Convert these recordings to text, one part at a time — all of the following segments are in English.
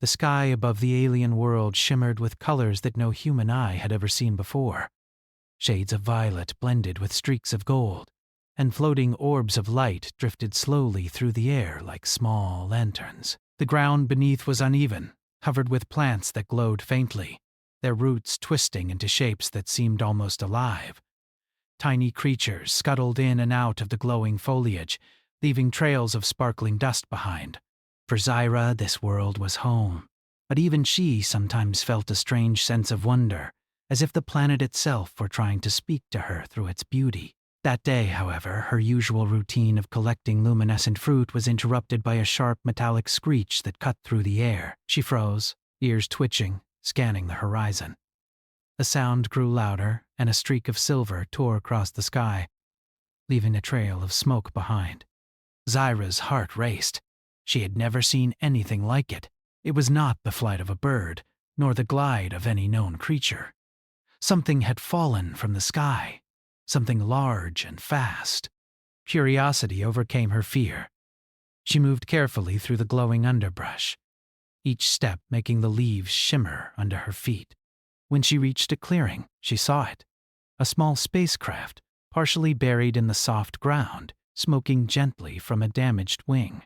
The sky above the alien world shimmered with colors that no human eye had ever seen before. Shades of violet blended with streaks of gold, and floating orbs of light drifted slowly through the air like small lanterns. The ground beneath was uneven, covered with plants that glowed faintly, their roots twisting into shapes that seemed almost alive. Tiny creatures scuttled in and out of the glowing foliage, leaving trails of sparkling dust behind. For Zyra, this world was home, but even she sometimes felt a strange sense of wonder, as if the planet itself were trying to speak to her through its beauty. That day, however, her usual routine of collecting luminescent fruit was interrupted by a sharp metallic screech that cut through the air. She froze, ears twitching, scanning the horizon. The sound grew louder, and a streak of silver tore across the sky, leaving a trail of smoke behind. Zyra's heart raced. She had never seen anything like it. It was not the flight of a bird, nor the glide of any known creature. Something had fallen from the sky, something large and fast. Curiosity overcame her fear. She moved carefully through the glowing underbrush, each step making the leaves shimmer under her feet. When she reached a clearing, she saw it. A small spacecraft, partially buried in the soft ground, smoking gently from a damaged wing.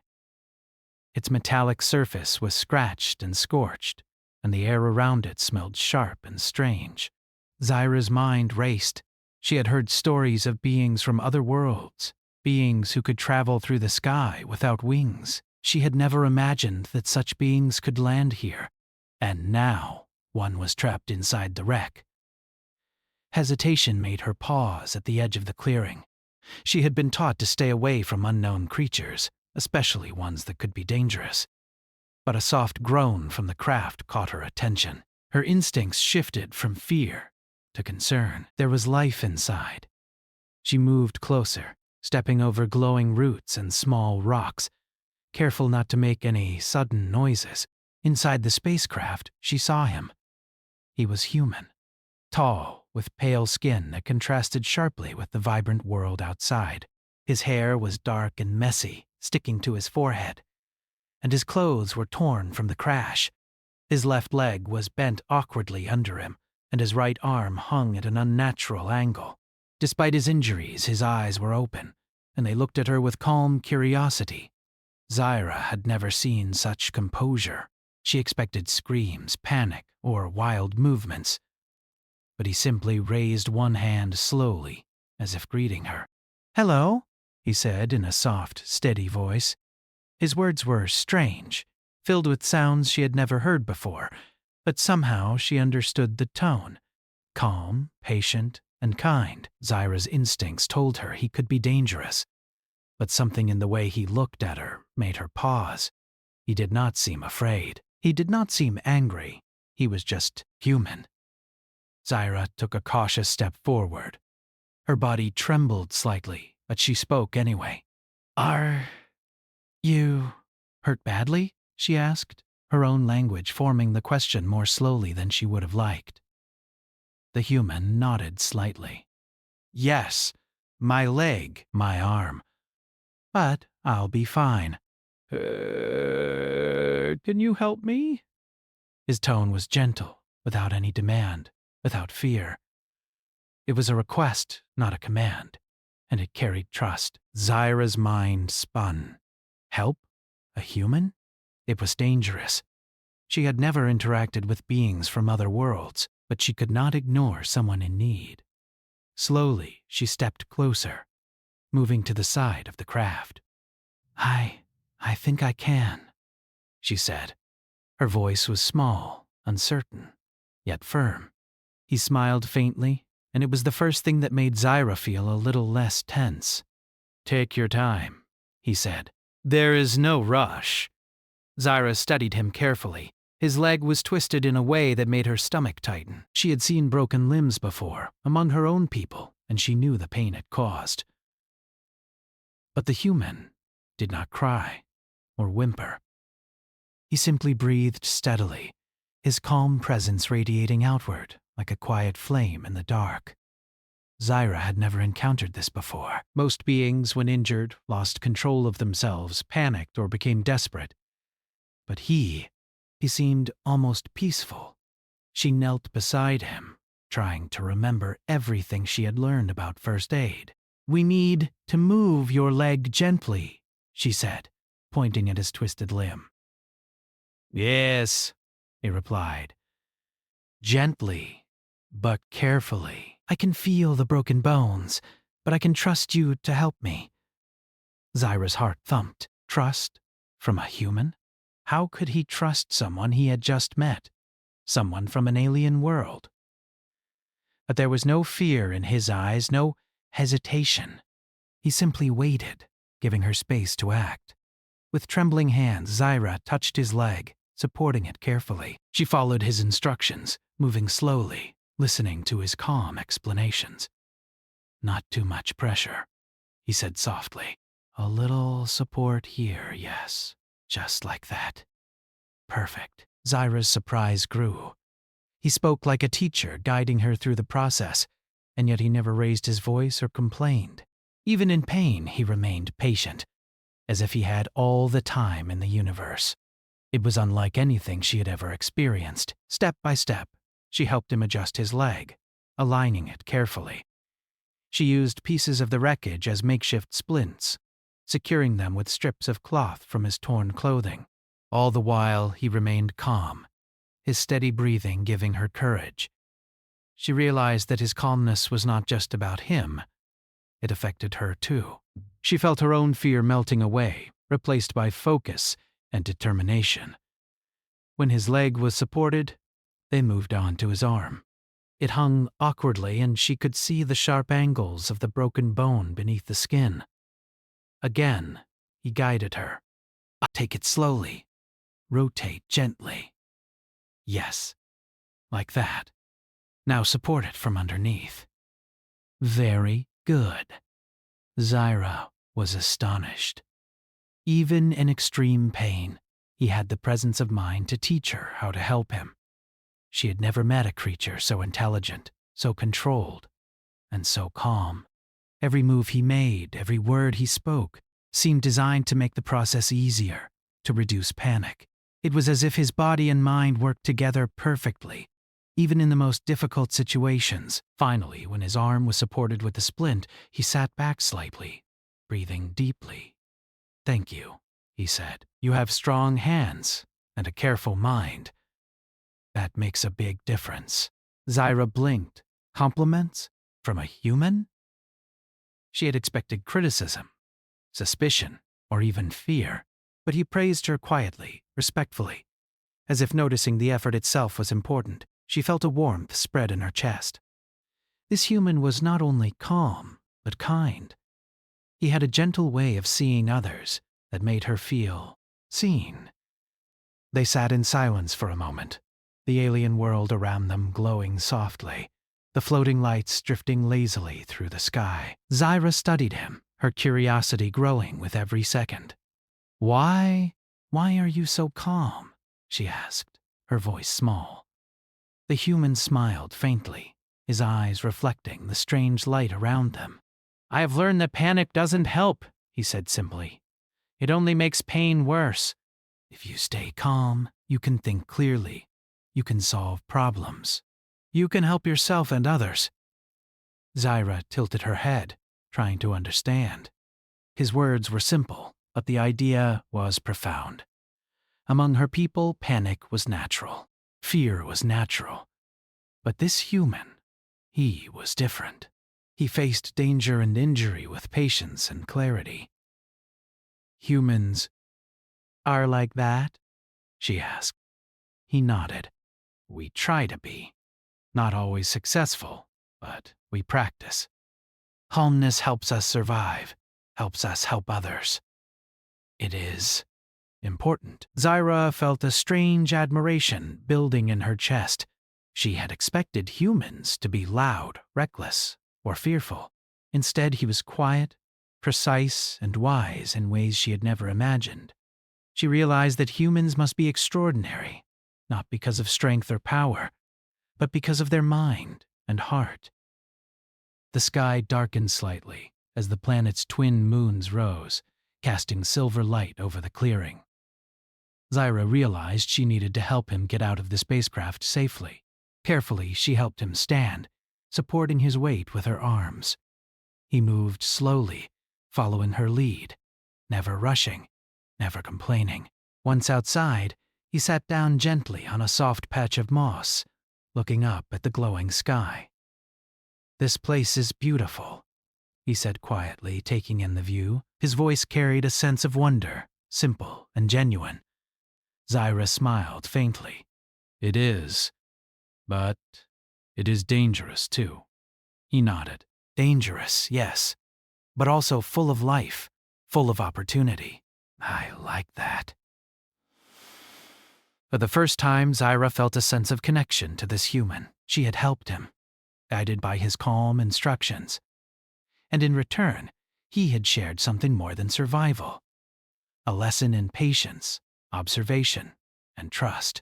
Its metallic surface was scratched and scorched, and the air around it smelled sharp and strange. Zyra's mind raced. She had heard stories of beings from other worlds, beings who could travel through the sky without wings. She had never imagined that such beings could land here, and now one was trapped inside the wreck. Hesitation made her pause at the edge of the clearing. She had been taught to stay away from unknown creatures, especially ones that could be dangerous. But a soft groan from the craft caught her attention. Her instincts shifted from fear to concern. There was life inside. She moved closer, stepping over glowing roots and small rocks, careful not to make any sudden noises. Inside the spacecraft, she saw him. He was human, tall, with pale skin that contrasted sharply with the vibrant world outside. His hair was dark and messy, sticking to his forehead, and his clothes were torn from the crash. His left leg was bent awkwardly under him, and his right arm hung at an unnatural angle. Despite his injuries, his eyes were open, and they looked at her with calm curiosity. Zyra had never seen such composure. She expected screams, panic, or wild movements, but he simply raised one hand slowly, as if greeting her. "Hello," he said in a soft, steady voice. His words were strange, filled with sounds she had never heard before, but somehow she understood the tone. Calm, patient, and kind. Zyra's instincts told her he could be dangerous, but something in the way he looked at her made her pause. He did not seem afraid. He did not seem angry. He was just human. Zyra took a cautious step forward. Her body trembled slightly, but she spoke anyway. "Are you hurt badly?" she asked, her own language forming the question more slowly than she would have liked. The human nodded slightly. "Yes, my leg, my arm. But I'll be fine." "Can you help me?" His tone was gentle, without any demand, without fear. It was a request, not a command, and it carried trust. Zyra's mind spun. Help? A human? It was dangerous. She had never interacted with beings from other worlds, but she could not ignore someone in need. Slowly, she stepped closer, moving to the side of the craft. I think I can," she said. Her voice was small, uncertain, yet firm. He smiled faintly, and it was the first thing that made Zyra feel a little less tense. "Take your time," he said. "There is no rush." Zyra studied him carefully. His leg was twisted in a way that made her stomach tighten. She had seen broken limbs before, among her own people, and she knew the pain it caused. But the human did not cry or whimper. He simply breathed steadily, his calm presence radiating outward like a quiet flame in the dark. Zyra had never encountered this before. Most beings, when injured, lost control of themselves, panicked, or became desperate. But he He seemed almost peaceful. She knelt beside him, trying to remember everything she had learned about first aid. "We need to move your leg gently," she said, pointing at his twisted limb. "Yes," he replied. "Gently, but carefully. I can feel the broken bones, but I can trust you to help me." Zyra's heart thumped. Trust? From a human? How could he trust someone he had just met? Someone from an alien world? But there was no fear in his eyes, no hesitation. He simply waited, giving her space to act. With trembling hands, Zyra touched his leg, supporting it carefully. She followed his instructions, moving slowly, listening to his calm explanations. "Not too much pressure," he said softly. "A little support here, yes. Just like that. Perfect." Zyra's surprise grew. He spoke like a teacher, guiding her through the process, and yet he never raised his voice or complained. Even in pain, he remained patient, as if he had all the time in the universe. It was unlike anything she had ever experienced. Step by step, she helped him adjust his leg, aligning it carefully. She used pieces of the wreckage as makeshift splints, securing them with strips of cloth from his torn clothing. All the while, he remained calm, his steady breathing giving her courage. She realized that his calmness was not just about him. It affected her too. She felt her own fear melting away, replaced by focus and determination. When his leg was supported, they moved on to his arm. It hung awkwardly, and she could see the sharp angles of the broken bone beneath the skin. Again, he guided her. "Take it slowly. Rotate gently. Yes, like that. Now support it from underneath." Very good. Zyra was astonished. Even in extreme pain, he had the presence of mind to teach her how to help him. She had never met a creature so intelligent, so controlled, and so calm. Every move he made, every word he spoke, seemed designed to make the process easier, to reduce panic. It was as if his body and mind worked together perfectly, even in the most difficult situations. Finally, when his arm was supported with the splint, he sat back slightly, breathing deeply. "Thank you," he said. "You have strong hands and a careful mind. That makes a big difference." Zyra blinked. Compliments? From a human? She had expected criticism, suspicion, or even fear, but he praised her quietly, respectfully. As if noticing the effort itself was important, she felt a warmth spread in her chest. This human was not only calm, but kind. He had a gentle way of seeing others that made her feel seen. They sat in silence for a moment, the alien world around them glowing softly, the floating lights drifting lazily through the sky. Zyra studied him, her curiosity growing with every second. Why are you so calm?" she asked, her voice small. The human smiled faintly, his eyes reflecting the strange light around them. "I have learned that panic doesn't help," he said simply. "It only makes pain worse. If you stay calm, you can think clearly. You can solve problems. You can help yourself and others." Zyra tilted her head, trying to understand. His words were simple, but the idea was profound. Among her people, panic was natural. Fear was natural. But this human, he was different. He faced danger and injury with patience and clarity. "Humans are like that?" she asked. He nodded. "We try to be. Not always successful, but we practice. Calmness helps us survive, helps us help others. It is important." Zyra felt a strange admiration building in her chest. She had expected humans to be loud, reckless, or fearful. Instead, he was quiet, precise, and wise in ways she had never imagined. She realized that humans must be extraordinary, not because of strength or power, but because of their mind and heart. The sky darkened slightly as the planet's twin moons rose, casting silver light over the clearing. Zyra realized she needed to help him get out of the spacecraft safely. Carefully, she helped him stand, supporting his weight with her arms. He moved slowly, following her lead, never rushing, never complaining. Once outside, he sat down gently on a soft patch of moss, looking up at the glowing sky. "This place is beautiful," he said quietly, taking in the view. His voice carried a sense of wonder, simple and genuine. Zyra smiled faintly. "It is, but it is dangerous too." He nodded. "Dangerous, yes, but also full of life, full of opportunity." "I like that." For the first time, Zyra felt a sense of connection to this human. She had helped him, guided by his calm instructions. And in return, he had shared something more than survival. A lesson in patience, observation, and trust.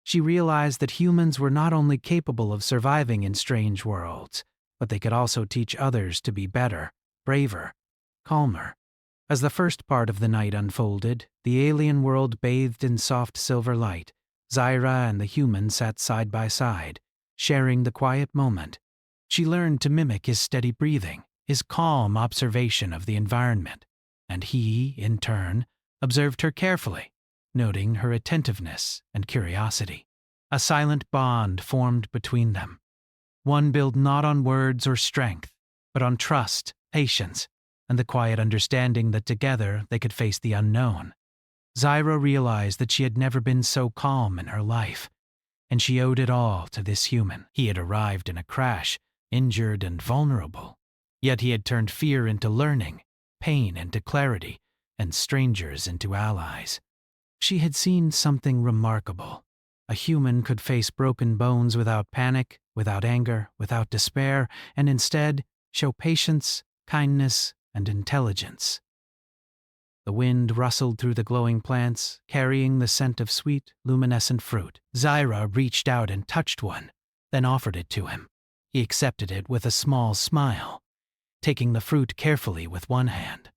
She realized that humans were not only capable of surviving in strange worlds, but they could also teach others to be better, braver, calmer. As the first part of the night unfolded, the alien world bathed in soft silver light. Zyra and the human sat side by side, sharing the quiet moment. She learned to mimic his steady breathing, his calm observation of the environment, and he, in turn, observed her carefully, noting her attentiveness and curiosity. A silent bond formed between them, one built not on words or strength, but on trust, patience, and the quiet understanding that together they could face the unknown. Zyra realized that she had never been so calm in her life, and she owed it all to this human. He had arrived in a crash, injured and vulnerable, yet he had turned fear into learning, pain into clarity, and strangers into allies. She had seen something remarkable. A human could face broken bones without panic, without anger, without despair, and instead show patience, kindness, and intelligence. The wind rustled through the glowing plants, carrying the scent of sweet, luminescent fruit. Zyra reached out and touched one, then offered it to him. He accepted it with a small smile, taking the fruit carefully with one hand,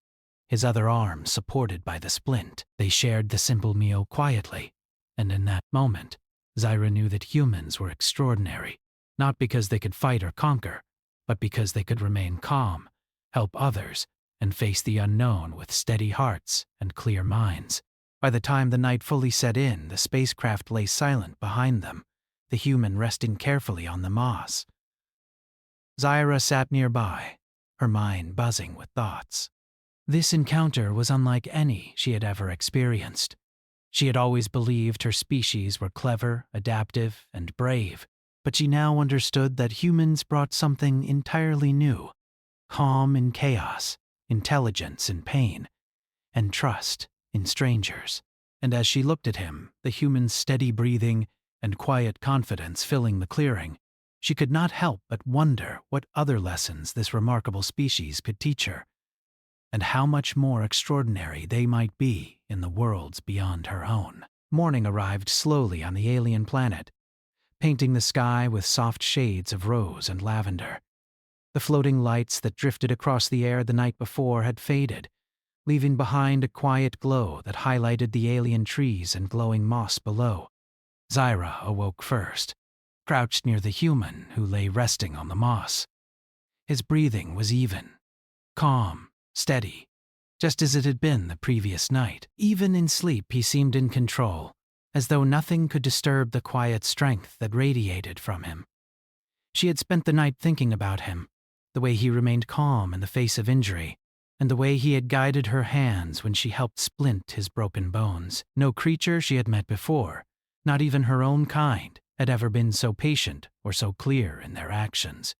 his other arm supported by the splint. They shared the simple meal quietly, and in that moment, Zyra knew that humans were extraordinary, not because they could fight or conquer, but because they could remain calm, help others, and face the unknown with steady hearts and clear minds. By the time the night fully set in, the spacecraft lay silent behind them, the human resting carefully on the moss. Zyra sat nearby, her mind buzzing with thoughts. This encounter was unlike any she had ever experienced. She had always believed her species were clever, adaptive, and brave, but she now understood that humans brought something entirely new: calm in chaos, intelligence in pain, and trust in strangers. And as she looked at him, the human's steady breathing and quiet confidence filling the clearing, she could not help but wonder what other lessons this remarkable species could teach her, and how much more extraordinary they might be in the worlds beyond her own. Morning arrived slowly on the alien planet, painting the sky with soft shades of rose and lavender. The floating lights that drifted across the air the night before had faded, leaving behind a quiet glow that highlighted the alien trees and glowing moss below. Zyra awoke first, crouched near the human who lay resting on the moss. His breathing was even, calm, steady, just as it had been the previous night. Even in sleep he seemed in control, as though nothing could disturb the quiet strength that radiated from him. She had spent the night thinking about him, the way he remained calm in the face of injury, and the way he had guided her hands when she helped splint his broken bones. No creature she had met before, not even her own kind, had ever been so patient or so clear in their actions.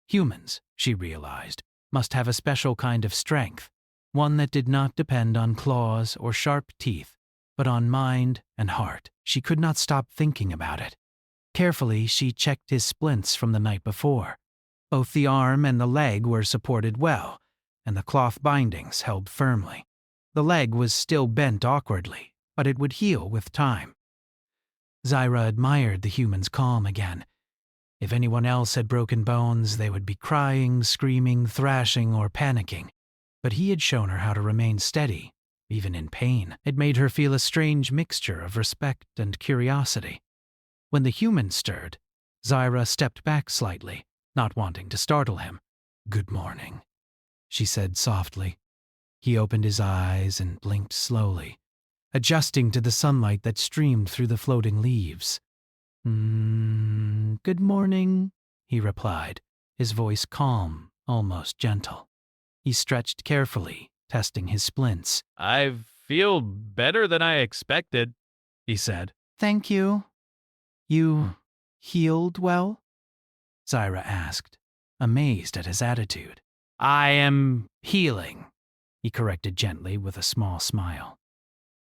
Humans, she realized, must have a special kind of strength, one that did not depend on claws or sharp teeth, but on mind and heart. She could not stop thinking about it. Carefully, she checked his splints from the night before. Both the arm and the leg were supported well, and the cloth bindings held firmly. The leg was still bent awkwardly, but it would heal with time. Zyra admired the human's calm again. If anyone else had broken bones, they would be crying, screaming, thrashing, or panicking. But he had shown her how to remain steady, Even in pain, it made her feel a strange mixture of respect and curiosity. When the human stirred, Zyra stepped back slightly, not wanting to startle him. "Good morning," she said softly. He opened his eyes and blinked slowly, adjusting to the sunlight that streamed through the floating leaves. Good morning," he replied, his voice calm, almost gentle. He stretched carefully, testing his splints. "I feel better than I expected," he said. "Thank you. You healed well?" Zyra asked, amazed at his attitude. "I am healing," he corrected gently with a small smile.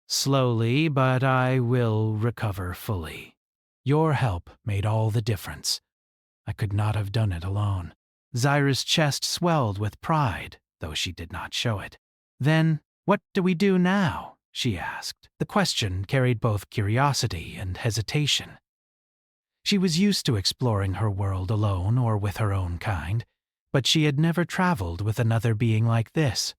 "Slowly, but I will recover fully. Your help made all the difference. I could not have done it alone." Zyra's chest swelled with pride, though she did not show it. "Then, what do we do now?" she asked. The question carried both curiosity and hesitation. She was used to exploring her world alone or with her own kind, but she had never traveled with another being like this.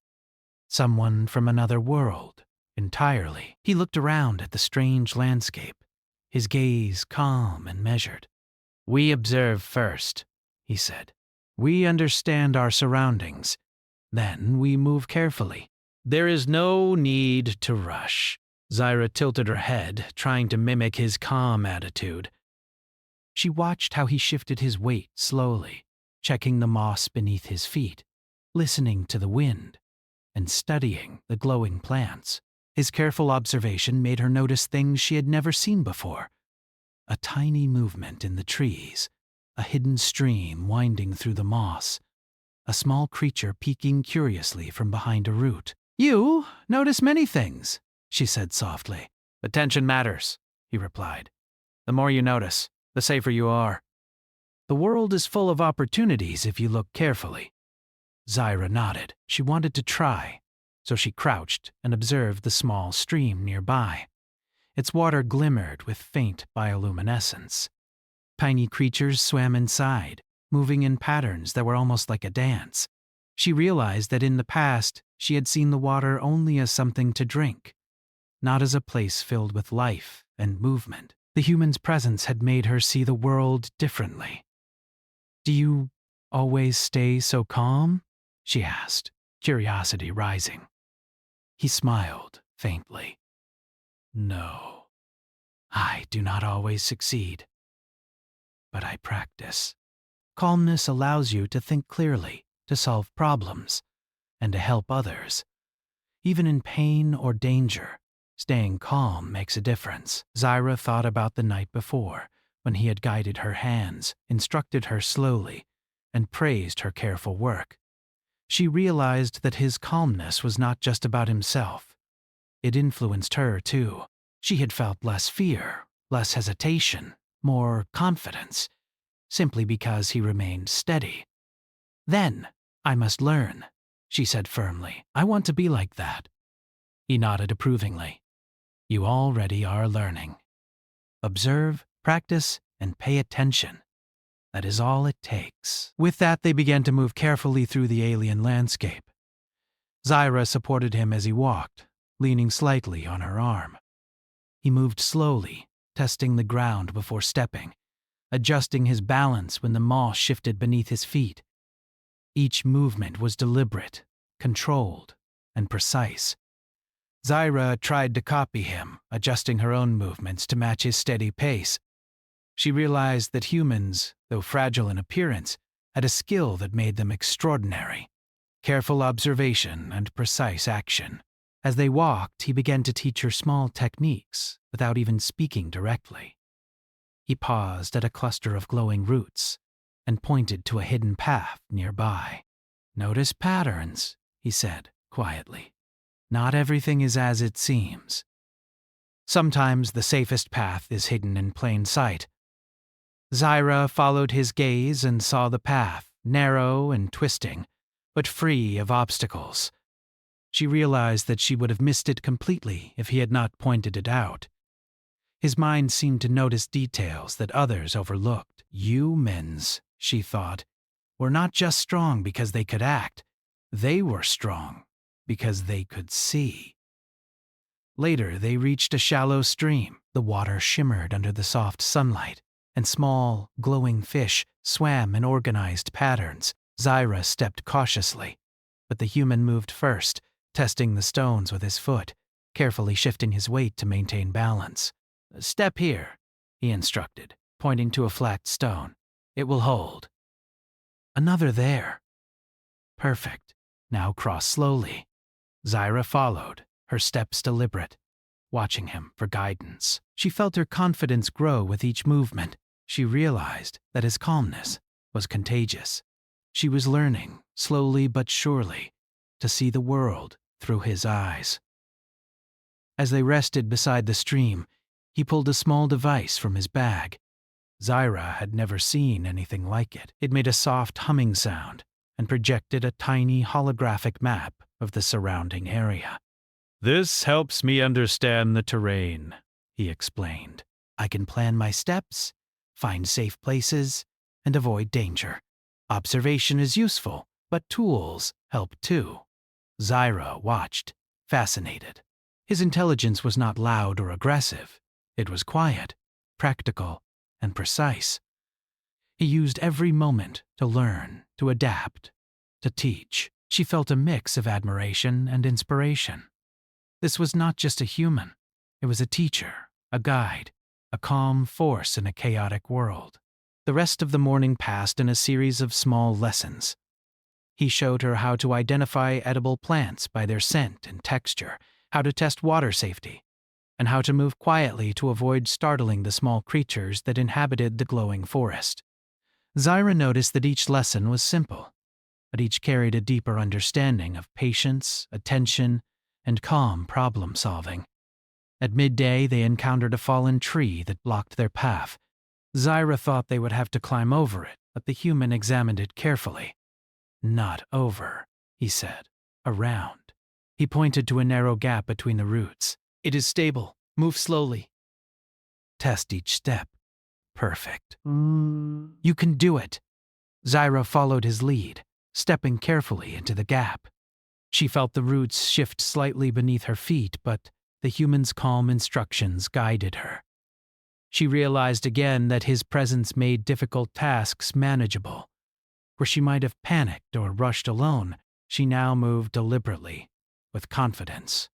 Someone from another world, entirely. He looked around at the strange landscape, his gaze calm and measured. "We observe first," he said. "We understand our surroundings. Then we move carefully. There is no need to rush." Zyra tilted her head, trying to mimic his calm attitude. She watched how he shifted his weight slowly, checking the moss beneath his feet, listening to the wind, and studying the glowing plants. His careful observation made her notice things she had never seen before. A tiny movement in the trees, a hidden stream winding through the moss, a small creature peeking curiously from behind a root. "You notice many things," she said softly. "Attention matters," he replied. "The more you notice, the safer you are. The world is full of opportunities if you look carefully." Zyra nodded. She wanted to try, so she crouched and observed the small stream nearby. Its water glimmered with faint bioluminescence. Tiny creatures swam inside, moving in patterns that were almost like a dance. She realized that in the past, she had seen the water only as something to drink, not as a place filled with life and movement. The human's presence had made her see the world differently. "Do you always stay so calm?" she asked, curiosity rising. He smiled faintly. "No, I do not always succeed, but I practice. Calmness allows you to think clearly, to solve problems, and to help others. Even in pain or danger, staying calm makes a difference." Zyra thought about the night before, when he had guided her hands, instructed her slowly, and praised her careful work. She realized that his calmness was not just about himself. It influenced her, too. She had felt less fear, less hesitation, more confidence, simply because he remained steady. "Then, I must learn," she said firmly. "I want to be like that." He nodded approvingly. "You already are learning. Observe, practice, and pay attention. That is all it takes." With that, they began to move carefully through the alien landscape. Zyra supported him as he walked, leaning slightly on her arm. He moved slowly, testing the ground before stepping, adjusting his balance when the moss shifted beneath his feet. Each movement was deliberate, controlled, and precise. Zyra tried to copy him, adjusting her own movements to match his steady pace. She realized that humans, though fragile in appearance, had a skill that made them extraordinary: careful observation and precise action. As they walked, he began to teach her small techniques without even speaking directly. He paused at a cluster of glowing roots and pointed to a hidden path nearby. "Notice patterns," he said quietly. "Not everything is as it seems. Sometimes the safest path is hidden in plain sight." Zyra followed his gaze and saw the path, narrow and twisting, but free of obstacles. She realized that she would have missed it completely if he had not pointed it out. His mind seemed to notice details that others overlooked. Humans, she thought, were not just strong because they could act. They were strong because they could see. Later, they reached a shallow stream. The water shimmered under the soft sunlight, and small, glowing fish swam in organized patterns. Zyra stepped cautiously, but the human moved first, testing the stones with his foot, carefully shifting his weight to maintain balance. "Step here," he instructed, pointing to a flat stone. "It will hold." "Another there." "Perfect. Now cross slowly." Zyra followed, her steps deliberate, watching him for guidance. She felt her confidence grow with each movement. She realized that his calmness was contagious. She was learning, slowly but surely, to see the world through his eyes. As they rested beside the stream, he pulled a small device from his bag. Zyra had never seen anything like it. It made a soft humming sound and projected a tiny holographic map of the surrounding area. "This helps me understand the terrain," he explained. "I can plan my steps, find safe places, and avoid danger. Observation is useful, but tools help too." Zyra watched, fascinated. His intelligence was not loud or aggressive. It was quiet, practical, and precise. He used every moment to learn, to adapt, to teach. She felt a mix of admiration and inspiration. This was not just a human. It was a teacher, a guide, a calm force in a chaotic world. The rest of the morning passed in a series of small lessons. He showed her how to identify edible plants by their scent and texture, how to test water safety, and how to move quietly to avoid startling the small creatures that inhabited the glowing forest. Zyra noticed that each lesson was simple, but each carried a deeper understanding of patience, attention, and calm problem-solving. At midday, they encountered a fallen tree that blocked their path. Zyra thought they would have to climb over it, but the human examined it carefully. "Not over," he said. "Around." He pointed to a narrow gap between the roots. "It is stable. Move slowly. Test each step." "Perfect. You can do it." Zyra followed his lead, stepping carefully into the gap. She felt the roots shift slightly beneath her feet, but the human's calm instructions guided her. She realized again that his presence made difficult tasks manageable. Where she might have panicked or rushed alone, she now moved deliberately, with confidence.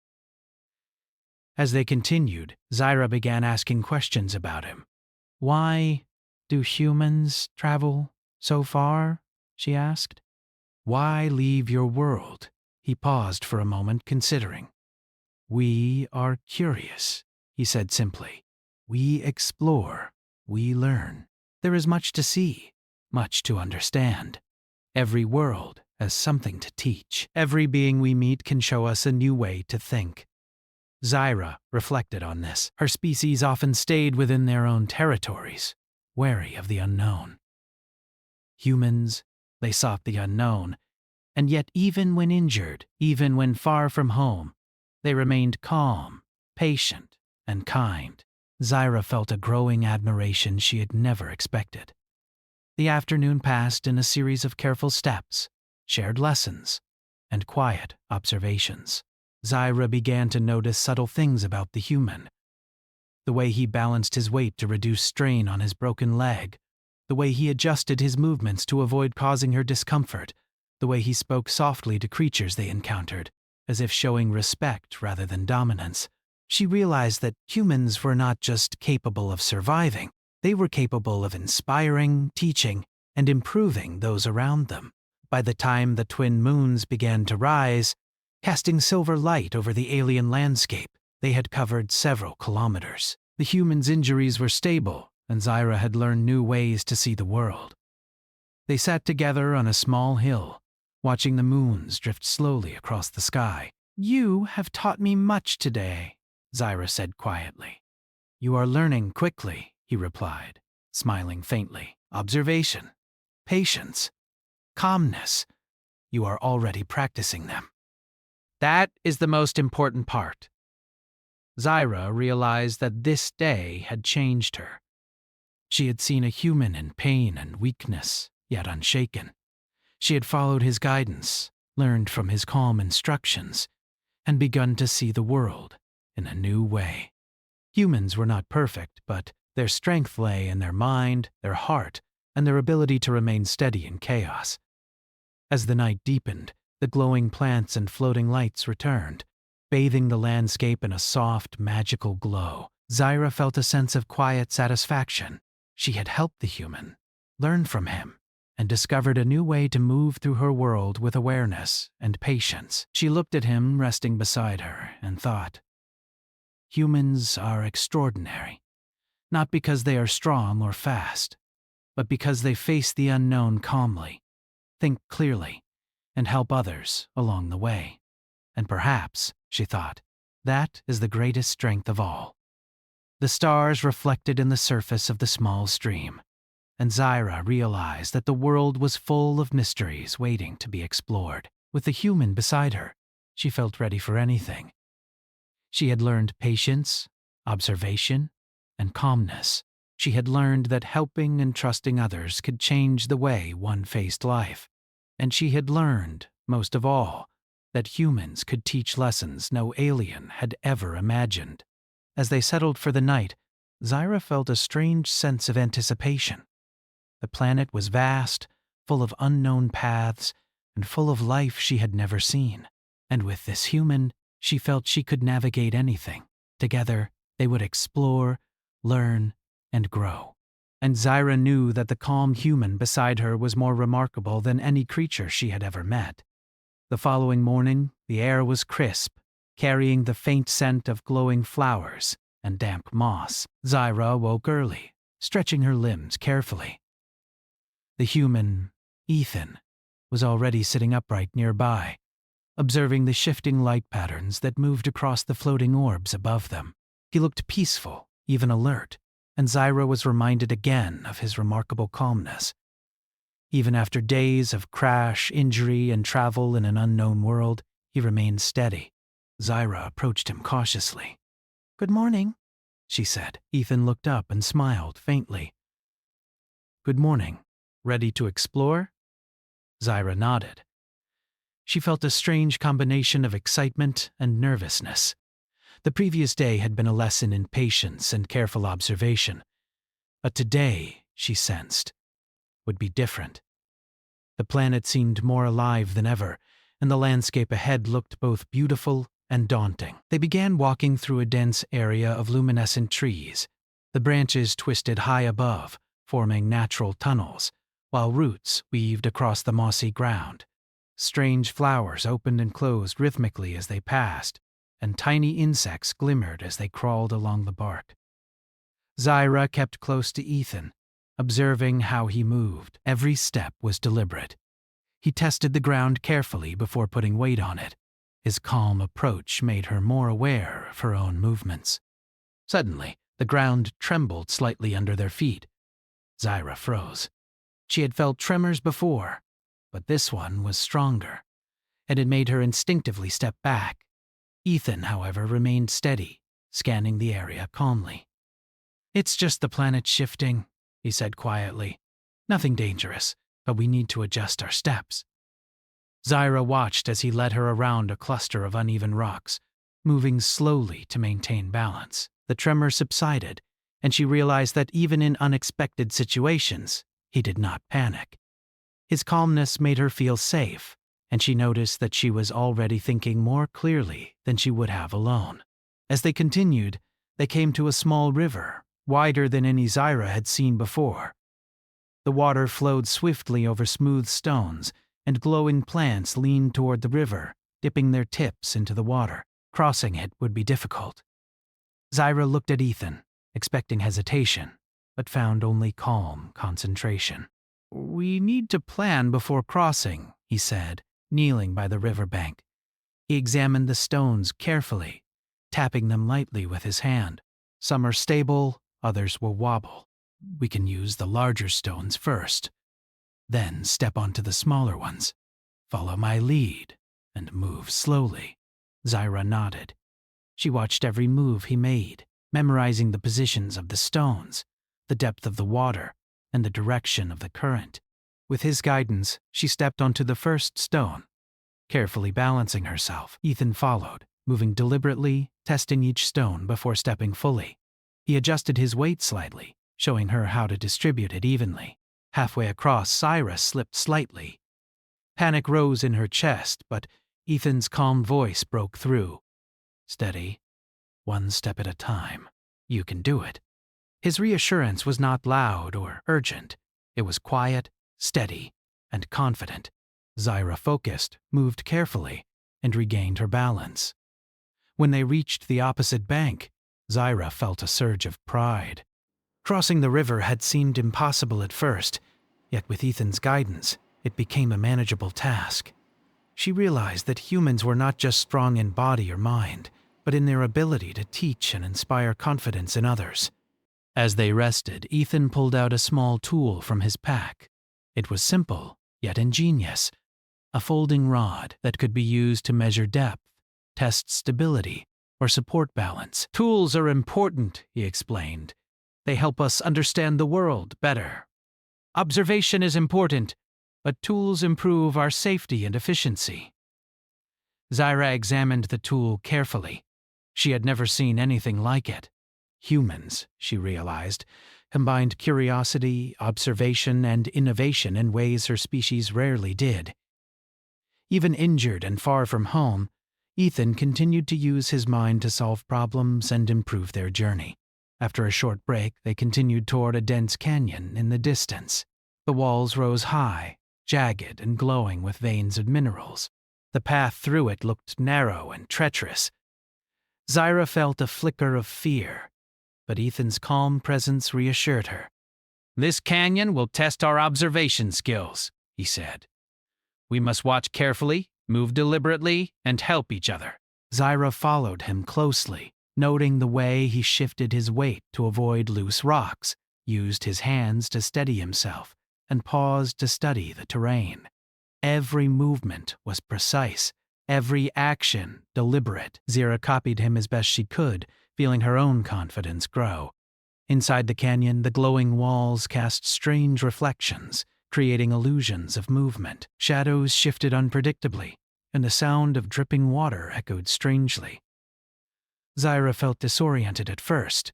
As they continued, Zyra began asking questions about him. "Why do humans travel so far?" she asked. "Why leave your world?" He paused for a moment, considering. "We are curious," he said simply. "We explore. We learn. There is much to see, much to understand. Every world has something to teach. Every being we meet can show us a new way to think." Zyra reflected on this. Her species often stayed within their own territories, wary of the unknown. Humans, they sought the unknown, and yet even when injured, even when far from home, they remained calm, patient, and kind. Zyra felt a growing admiration she had never expected. The afternoon passed in a series of careful steps, shared lessons, and quiet observations. Zyra began to notice subtle things about the human. The way he balanced his weight to reduce strain on his broken leg, the way he adjusted his movements to avoid causing her discomfort, the way he spoke softly to creatures they encountered, as if showing respect rather than dominance. She realized that humans were not just capable of surviving, they were capable of inspiring, teaching, and improving those around them. By the time the twin moons began to rise, casting silver light over the alien landscape, they had covered several kilometers. The humans' injuries were stable, and Zyra had learned new ways to see the world. They sat together on a small hill, watching the moons drift slowly across the sky. "You have taught me much today," Zyra said quietly. "You are learning quickly," he replied, smiling faintly. "Observation, patience, calmness. You are already practicing them. That is the most important part." Zyra realized that this day had changed her. She had seen a human in pain and weakness, yet unshaken. She had followed his guidance, learned from his calm instructions, and begun to see the world in a new way. Humans were not perfect, but their strength lay in their mind, their heart, and their ability to remain steady in chaos. As the night deepened, the glowing plants and floating lights returned, bathing the landscape in a soft, magical glow. Zyra felt a sense of quiet satisfaction. She had helped the human, learned from him, and discovered a new way to move through her world with awareness and patience. She looked at him resting beside her and thought, humans are extraordinary, not because they are strong or fast, but because they face the unknown calmly, think clearly, and help others along the way. And perhaps, she thought, that is the greatest strength of all. The stars reflected in the surface of the small stream, and Zyra realized that the world was full of mysteries waiting to be explored. With the human beside her, she felt ready for anything. She had learned patience, observation, and calmness. She had learned that helping and trusting others could change the way one faced life. And she had learned, most of all, that humans could teach lessons no alien had ever imagined. As they settled for the night, Zyra felt a strange sense of anticipation. The planet was vast, full of unknown paths, and full of life she had never seen. And with this human, she felt she could navigate anything. Together, they would explore, learn, and grow. And Zyra knew that the calm human beside her was more remarkable than any creature she had ever met. The following morning, the air was crisp, carrying the faint scent of glowing flowers and damp moss. Zyra woke early, stretching her limbs carefully. The human, Ethan, was already sitting upright nearby, observing the shifting light patterns that moved across the floating orbs above them. He looked peaceful, even alert, and Zyra was reminded again of his remarkable calmness. Even after days of crash, injury, and travel in an unknown world, he remained steady. Zyra approached him cautiously. "Good morning," she said. Ethan looked up and smiled faintly. "Good morning. Ready to explore?" Zyra nodded. She felt a strange combination of excitement and nervousness. The previous day had been a lesson in patience and careful observation, but today, she sensed, would be different. The planet seemed more alive than ever, and the landscape ahead looked both beautiful and daunting. They began walking through a dense area of luminescent trees. The branches twisted high above, forming natural tunnels, while roots weaved across the mossy ground. Strange flowers opened and closed rhythmically as they passed, and tiny insects glimmered as they crawled along the bark. Zyra kept close to Ethan, observing how he moved. Every step was deliberate. He tested the ground carefully before putting weight on it. His calm approach made her more aware of her own movements. Suddenly, the ground trembled slightly under their feet. Zyra froze. She had felt tremors before, but this one was stronger, and it made her instinctively step back. Ethan, however, remained steady, scanning the area calmly. "It's just the planet shifting," he said quietly. "Nothing dangerous, but we need to adjust our steps." Zyra watched as he led her around a cluster of uneven rocks, moving slowly to maintain balance. The tremor subsided, and she realized that even in unexpected situations, he did not panic. His calmness made her feel safe, and she noticed that she was already thinking more clearly than she would have alone. As they continued, they came to a small river, wider than any Zyra had seen before. The water flowed swiftly over smooth stones, and glowing plants leaned toward the river, dipping their tips into the water. Crossing it would be difficult. Zyra looked at Ethan, expecting hesitation, but found only calm concentration. "We need to plan before crossing," he said, kneeling by the riverbank. He examined the stones carefully, tapping them lightly with his hand. "Some are stable, others will wobble. We can use the larger stones first. Then step onto the smaller ones. Follow my lead and move slowly." Zyra nodded. She watched every move he made, memorizing the positions of the stones, the depth of the water, and the direction of the current. With his guidance, she stepped onto the first stone, carefully balancing herself. Ethan followed, moving deliberately testing each stone before stepping fully. He adjusted his weight slightly, showing her how to distribute it evenly. Halfway across, Syra slipped slightly. Panic rose in her chest, but Ethan's calm voice broke through. "Steady. One step at a time. You can do it." His reassurance was not loud or urgent. It was quiet, steady, and confident. Zyra focused, moved carefully, and regained her balance. When they reached the opposite bank, Zyra felt a surge of pride. Crossing the river had seemed impossible at first, yet with Ethan's guidance, it became a manageable task. She realized that humans were not just strong in body or mind, but in their ability to teach and inspire confidence in others. As they rested, Ethan pulled out a small tool from his pack. It was simple, yet ingenious. A folding rod that could be used to measure depth, test stability, or support balance. "Tools are important," he explained. "They help us understand the world better. Observation is important, but tools improve our safety and efficiency." Zyra examined the tool carefully. She had never seen anything like it. Humans, she realized, combined curiosity, observation, and innovation in ways her species rarely did. Even injured and far from home, Ethan continued to use his mind to solve problems and improve their journey. After a short break, they continued toward a dense canyon in the distance. The walls rose high, jagged and glowing with veins of minerals. The path through it looked narrow and treacherous. Zyra felt a flicker of fear, but Ethan's calm presence reassured her. "This canyon will test our observation skills," he said. "We must watch carefully, move deliberately, and help each other." Zyra followed him closely, noting the way he shifted his weight to avoid loose rocks, used his hands to steady himself, and paused to study the terrain. Every movement was precise, every action deliberate. Zyra copied him as best she could, feeling her own confidence grow. Inside the canyon, the glowing walls cast strange reflections, creating illusions of movement. Shadows shifted unpredictably, and the sound of dripping water echoed strangely. Zyra felt disoriented at first,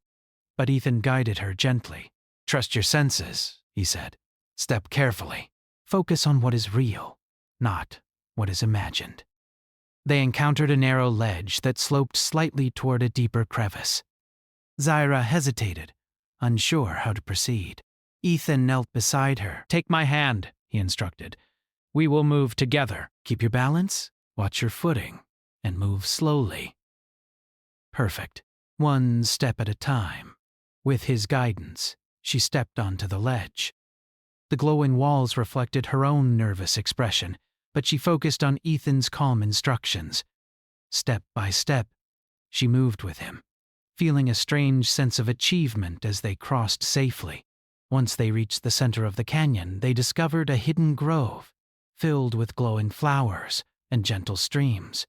but Ethan guided her gently. "Trust your senses," he said. "Step carefully. Focus on what is real, not what is imagined." They encountered a narrow ledge that sloped slightly toward a deeper crevice. Zyra hesitated, unsure how to proceed. Ethan knelt beside her. "Take my hand," he instructed. "We will move together. Keep your balance, watch your footing, and move slowly." Perfect. One step at a time. With his guidance, she stepped onto the ledge. The glowing walls reflected her own nervous expression, but she focused on Ethan's calm instructions. Step by step, she moved with him, feeling a strange sense of achievement as they crossed safely. Once they reached the center of the canyon, they discovered a hidden grove, filled with glowing flowers and gentle streams.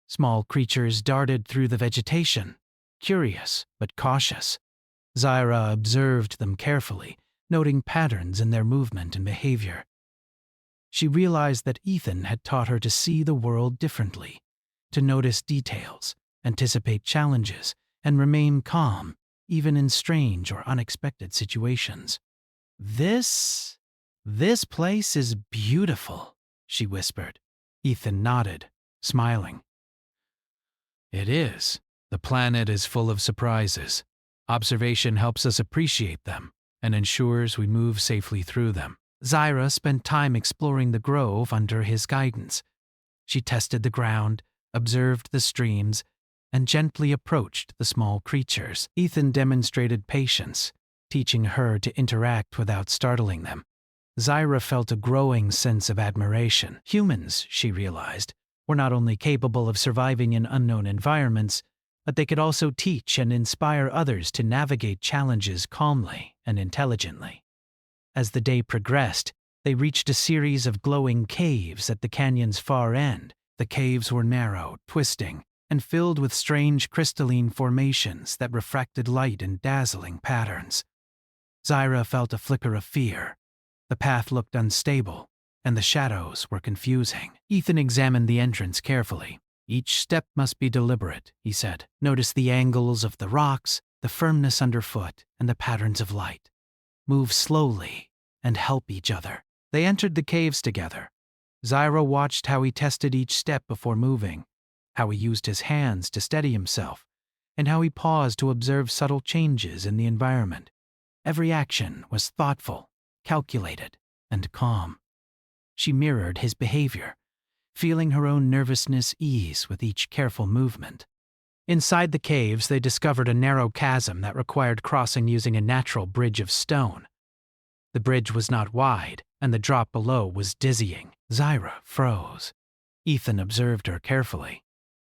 Small creatures darted through the vegetation, curious but cautious. Zyra observed them carefully, noting patterns in their movement and behavior. She realized that Ethan had taught her to see the world differently, to notice details, anticipate challenges, and remain calm, even in strange or unexpected situations. This place is beautiful," she whispered. Ethan nodded, smiling. "It is. The planet is full of surprises. Observation helps us appreciate them and ensures we move safely through them." Zyra spent time exploring the grove under his guidance. She tested the ground, observed the streams, and gently approached the small creatures. Ethan demonstrated patience, teaching her to interact without startling them. Zyra felt a growing sense of admiration. Humans, she realized, were not only capable of surviving in unknown environments, but they could also teach and inspire others to navigate challenges calmly and intelligently. As the day progressed, they reached a series of glowing caves at the canyon's far end. The caves were narrow, twisting, and filled with strange crystalline formations that refracted light in dazzling patterns. Zyra felt a flicker of fear. The path looked unstable, and the shadows were confusing. Ethan examined the entrance carefully. Each step must be deliberate, he said. Notice the angles of the rocks, the firmness underfoot, and the patterns of light. Move slowly and help each other. They entered the caves together. Zyra watched how he tested each step before moving, how he used his hands to steady himself, and how he paused to observe subtle changes in the environment. Every action was thoughtful, calculated, and calm. She mirrored his behavior, feeling her own nervousness ease with each careful movement. Inside the caves, they discovered a narrow chasm that required crossing using a natural bridge of stone. The bridge was not wide, and the drop below was dizzying. Zyra froze. Ethan observed her carefully.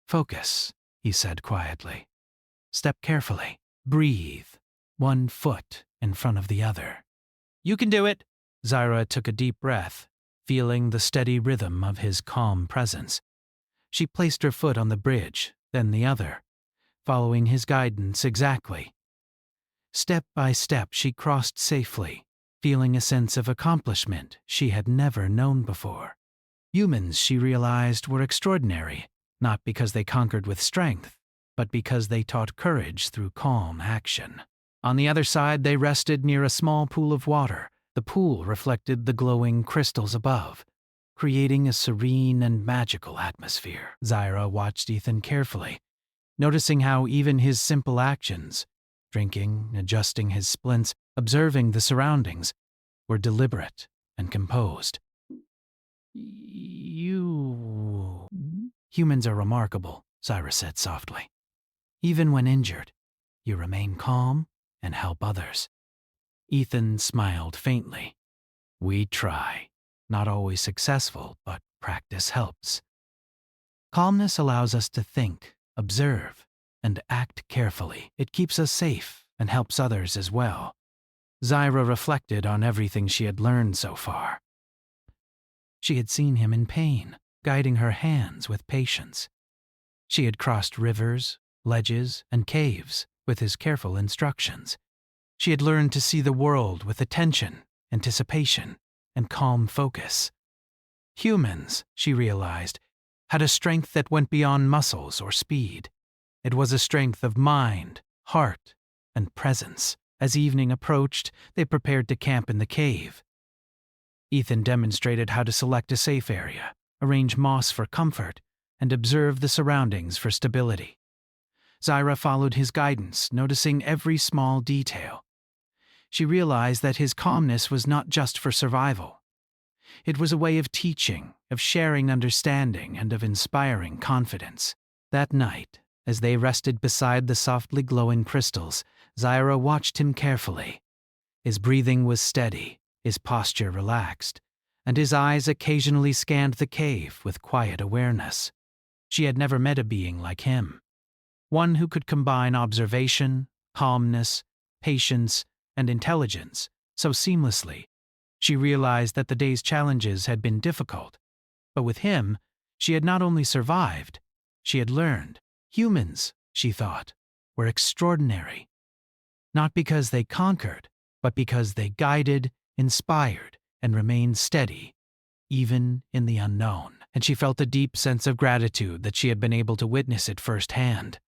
"Focus," he said quietly. "Step carefully. Breathe. One foot in front of the other." "You can do it." Zyra took a deep breath, feeling the steady rhythm of his calm presence. She placed her foot on the bridge, then the other, following his guidance exactly. Step by step, she crossed safely, feeling a sense of accomplishment she had never known before. Humans, she realized, were extraordinary, not because they conquered with strength, but because they taught courage through calm action. On the other side, they rested near a small pool of water. The pool reflected the glowing crystals above, creating a serene and magical atmosphere. Zyra watched Ethan carefully, noticing how even his simple actions, drinking, adjusting his splints, observing the surroundings, were deliberate and composed. Humans are remarkable," Zyra said softly. "Even when injured, you remain calm and help others." Ethan smiled faintly. "We try. Not always successful, but practice helps." Calmness allows us to think, observe, and act carefully. It keeps us safe and helps others as well. Zyra reflected on everything she had learned so far. She had seen him in pain, guiding her hands with patience. She had crossed rivers, ledges, and caves with his careful instructions. She had learned to see the world with attention, anticipation, and calm focus. Humans, she realized, had a strength that went beyond muscles or speed. It was a strength of mind, heart, and presence. As evening approached, they prepared to camp in the cave. Ethan demonstrated how to select a safe area, arrange moss for comfort, and observe the surroundings for stability. Zyra followed his guidance, noticing every small detail. She realized that his calmness was not just for survival. It was a way of teaching, of sharing understanding, and of inspiring confidence. That night, as they rested beside the softly glowing crystals, Zyra watched him carefully. His breathing was steady, his posture relaxed, and his eyes occasionally scanned the cave with quiet awareness. She had never met a being like him, one who could combine observation, calmness, patience, and intelligence so seamlessly. She realized that the day's challenges had been difficult, but with him, she had not only survived, she had learned. Humans, she thought, were extraordinary, not because they conquered, but because they guided, inspired, and remained steady, even in the unknown. And she felt a deep sense of gratitude that she had been able to witness it firsthand.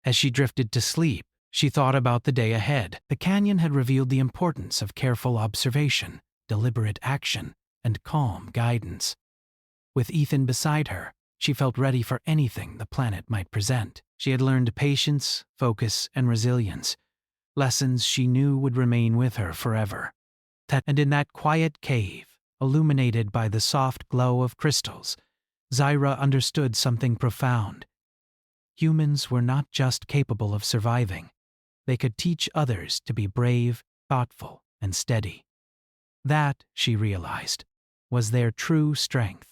As she drifted to sleep, she thought about the day ahead. The canyon had revealed the importance of careful observation, deliberate action, and calm guidance. With Ethan beside her, she felt ready for anything the planet might present. She had learned patience, focus, and resilience, lessons she knew would remain with her forever. And in that quiet cave, illuminated by the soft glow of crystals, Zyra understood something profound. Humans were not just capable of surviving. They could teach others to be brave, thoughtful, and steady. That, she realized, was their true strength.